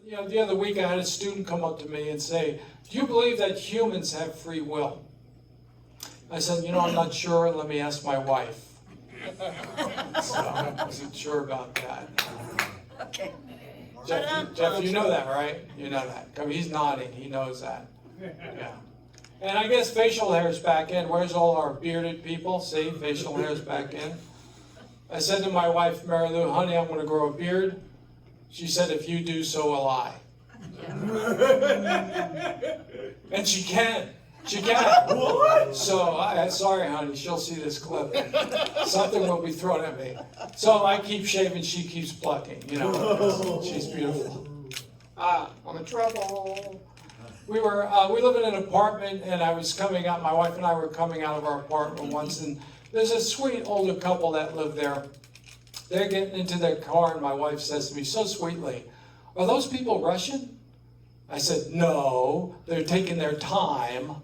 the other week I had a student come up to me and say, "Do you believe that humans have free will?" I said, "I'm not sure. Let me ask my wife." So I wasn't sure about that. Okay. Jeff, you know that, right? You know that. I mean, he's nodding. He knows that. Yeah. And I guess facial hair's back in. Where's all our bearded people? See, facial hair's back in. I said to my wife, Mary Lou, "Honey, I'm going to grow a beard." She said, "If you do, so will I." And she can. She can. What? So, sorry, honey, she'll see this clip. Something will be thrown at me. So I keep shaving, she keeps plucking. She's beautiful. I'm in trouble. We live in an apartment, and I was coming out. My wife and I were coming out of our apartment once, and there's a sweet older couple that live there. They're getting into their car, and my wife says to me so sweetly, "Are those people Russian?" I said, "No, they're taking their time."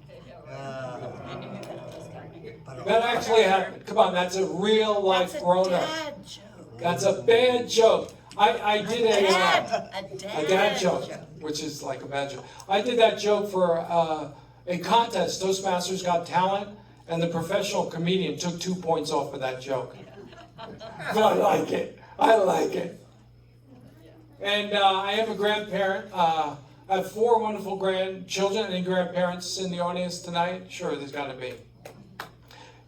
That actually happened. Come on, that's a real life grown-up. That's a bad joke. I did a dad joke, which is like a bad joke. I did that joke for a contest, Toastmasters Got Talent, and the professional comedian took 2 points off of that joke. But I like it. I like it. And I am a grandparent. I have 4 wonderful grandchildren. Any grandparents in the audience tonight? Sure, there's got to be.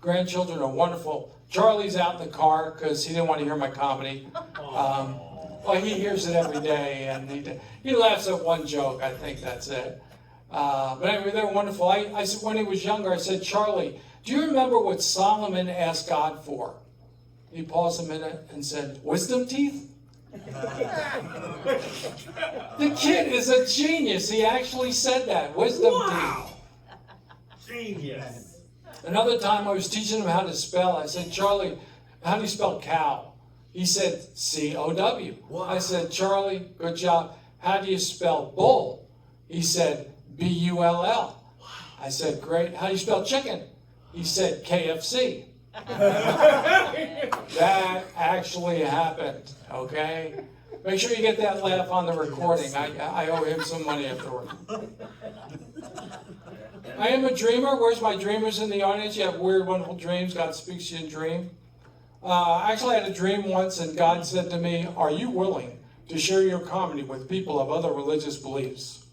Grandchildren are wonderful. Charlie's out in the car because he didn't want to hear my comedy. Well, he hears it every day, and he laughs at one joke. I think that's it. But anyway, they're wonderful. I said, when he was younger, I said, "Charlie, do you remember what Solomon asked God for?" He paused a minute and said, "Wisdom teeth?" The kid is a genius. He actually said that. Wisdom teeth. Genius. Another time I was teaching him how to spell. I said, "Charlie, how do you spell cow?" He said, C-O-W. I said, "Charlie, good job. How do you spell bull?" He said, B-U-L-L. I said, "Great. How do you spell chicken?" He said, KFC. That actually happened, okay? Make sure you get that laugh on the recording. I owe him some money afterward. I am a dreamer. Where's my dreamers in the audience? You have weird, wonderful dreams. God speaks to you in dream. I actually had a dream once, and God said to me, "Are you willing to share your comedy with people of other religious beliefs?"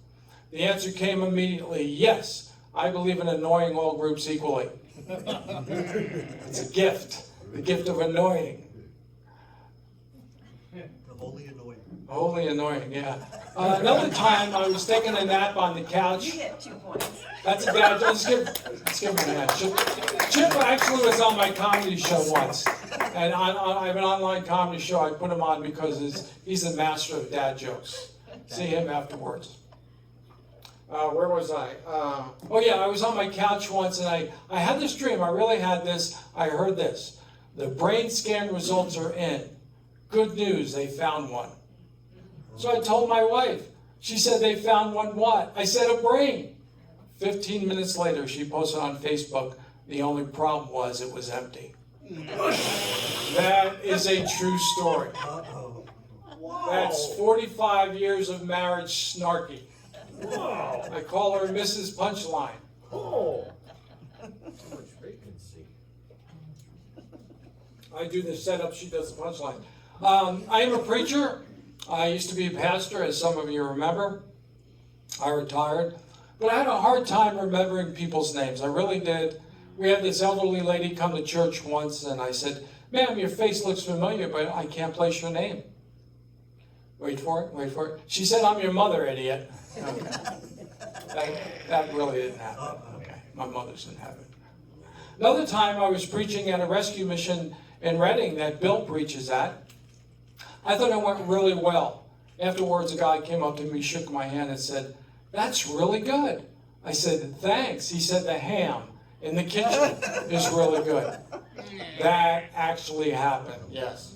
The answer came immediately, "Yes, I believe in annoying all groups equally." It's a gift, the gift of annoying. The holy annoying. Holy annoying, yeah. Another time I was taking a nap on the couch. You get 2 points. That's a bad joke. Let's give him that. Chip actually was on my comedy show once. And I have an online comedy show. I put him on because he's the master of dad jokes. See him afterwards. Where was I? Oh yeah, I was on my couch once and I had this dream. I really had this. I heard this. The brain scan results are in. Good news, they found one. So I told my wife. She said, "They found one what?" I said, "A brain." 15 minutes later, she posted on Facebook, "The only problem was it was empty." That is a true story. That's 45 years of marriage snarky. Wow. I call her Mrs. Punchline. Oh. So much vacancy. I do the setup, she does the punchline. I am a preacher. I used to be a pastor, as some of you remember. I retired. But I had a hard time remembering people's names. I really did. We had this elderly lady come to church once, and I said, "Ma'am, your face looks familiar, but I can't place your name." Wait for it, wait for it. She said, "I'm your mother, idiot." Okay. That really didn't happen. Okay. My mother's in heaven. Another time I was preaching at a rescue mission in Reading that Bill preaches at. I thought it went really well. Afterwards, a guy came up to me, shook my hand, and said, "That's really good." I said, "Thanks." He said, "The ham in the kitchen is really good." That actually happened, yes.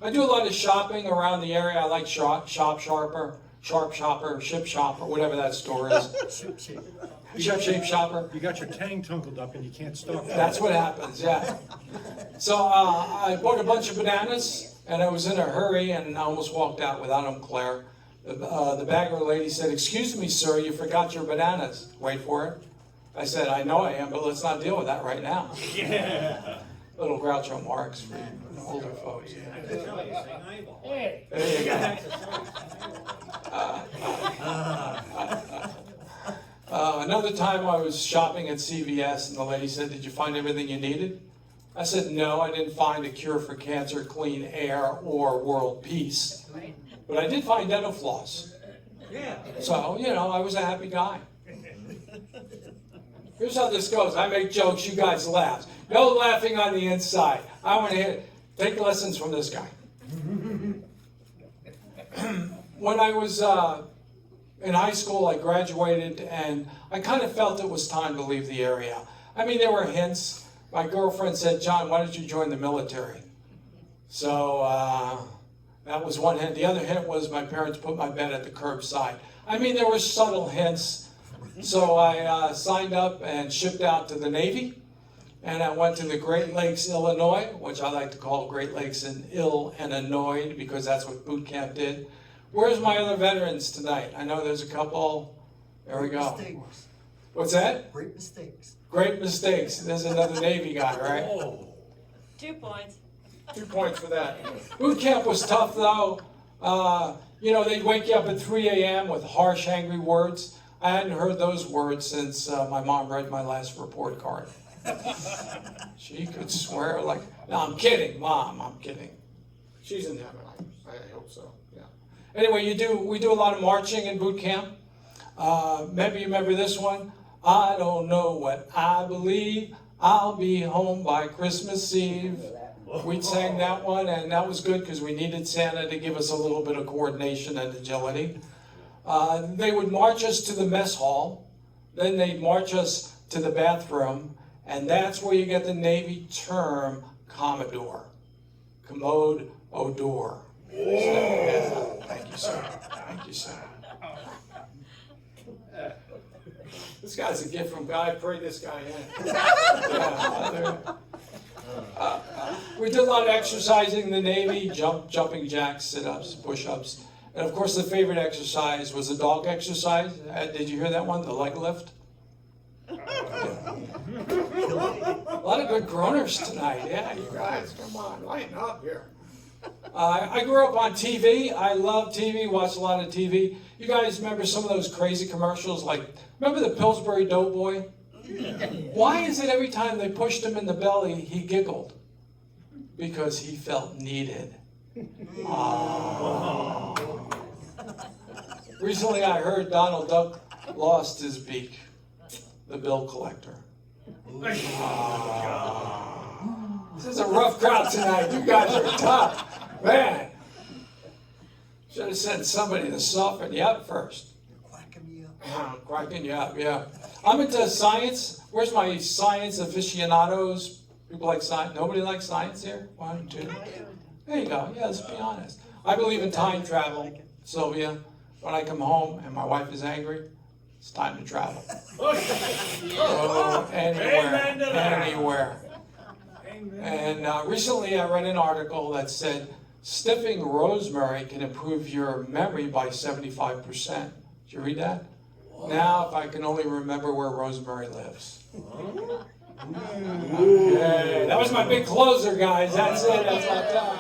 I do a lot of shopping around the area. I like Sharp Shopper, Ship Shopper, whatever that store is. Ship Shape Shopper. You got your tang tungled up and you can't stop. That's what happens, yeah. So I bought a bunch of bananas and I was in a hurry and I almost walked out without them, Claire. The bagger lady said, "Excuse me, sir, you forgot your bananas." Wait for it. I said, "I know I am, but let's not deal with that right now." Yeah. Little Groucho Marx for older folks. I can tell you, sing eyeball. Hey. There you go. Another time I was shopping at CVS and the lady said, "Did you find everything you needed?" I said, "No, I didn't find a cure for cancer, clean air, or world peace. But I did find dental floss." Yeah. So, I was a happy guy. Here's how this goes. I make jokes, you guys laugh. No laughing on the inside. I want to take lessons from this guy. When I was in high school, I graduated, and I kind of felt it was time to leave the area. I mean, there were hints. My girlfriend said, "John, why don't you join the military?" So that was one hint. The other hint was my parents put my bed at the curbside. I mean, there were subtle hints. So I signed up and shipped out to the Navy, and I went to the Great Lakes, Illinois, which I like to call Great Lakes in Ill and Annoyed, because that's what boot camp did. Where's my other veterans tonight? I know there's a couple. There we go. Mistakes. What's that? Great mistakes. Great mistakes. There's another Navy guy, right? Oh. 2 points. 2 points for that. Boot camp was tough, though. They'd wake you up at 3 a.m. with harsh, angry words. I hadn't heard those words since my mom read my last report card. She could swear like, no, I'm kidding, Mom, I'm kidding. She's in heaven, I hope so, yeah. Anyway, we do a lot of marching in boot camp. Maybe you remember this one. "I don't know what I believe, I'll be home by Christmas Eve." We sang that one, and that was good because we needed Santa to give us a little bit of coordination and agility. They would march us to the mess hall, then they'd march us to the bathroom, and that's where you get the Navy term Commodore. Commode odor. Thank you, sir. Thank you, sir. This guy's a gift from God. I pray this guy in. We did a lot of exercising in the Navy, jumping jacks, sit-ups, push-ups. And of course, the favorite exercise was the dog exercise. Did you hear that one? The leg lift? A lot of good groaners tonight. Yeah, you guys, come on, lighten up here. I grew up on TV. I love TV, watch a lot of TV. You guys remember some of those crazy commercials? Remember the Pillsbury Doughboy? Why is it every time they pushed him in the belly, he giggled? Because he felt needed. Recently I heard Donald Duck lost his beak, the bill collector. This is a rough crowd tonight. You guys are tough. Man. Should have sent somebody to soften you up first. You're quacking me up. Cracking you up, yeah. I'm into science. Where's my science aficionados? People like science. Nobody likes science here? 1, 2. There you go. Yeah, let's be honest. I believe in time travel, Sylvia. When I come home and my wife is angry, it's time to travel. Go anywhere. And recently I read an article that said sniffing rosemary can improve your memory by 75%. Did you read that? Now, if I can only remember where Rosemary lives. Okay, that was my big closer, guys. That's it. That's my time.